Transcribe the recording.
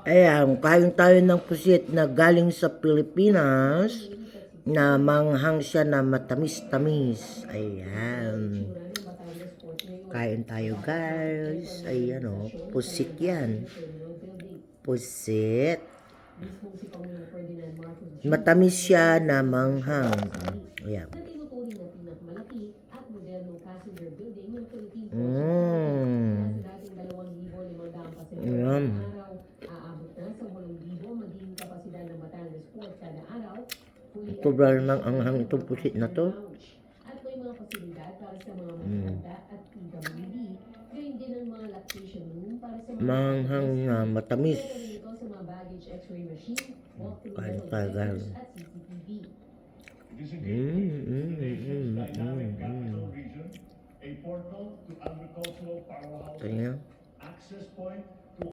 Ayan, kain tayo ng pusit na galing sa Pilipinas na manghang siya na matamis-tamis. Ayan. Kain tayo guys. Ayan o, pusit yan. Pusit. Matamis siya na manghang. Ayan. Ayan. Sobrang namang anghang itong pusit na to. Manghang na matamis. Kain tayo guys. Ito niya.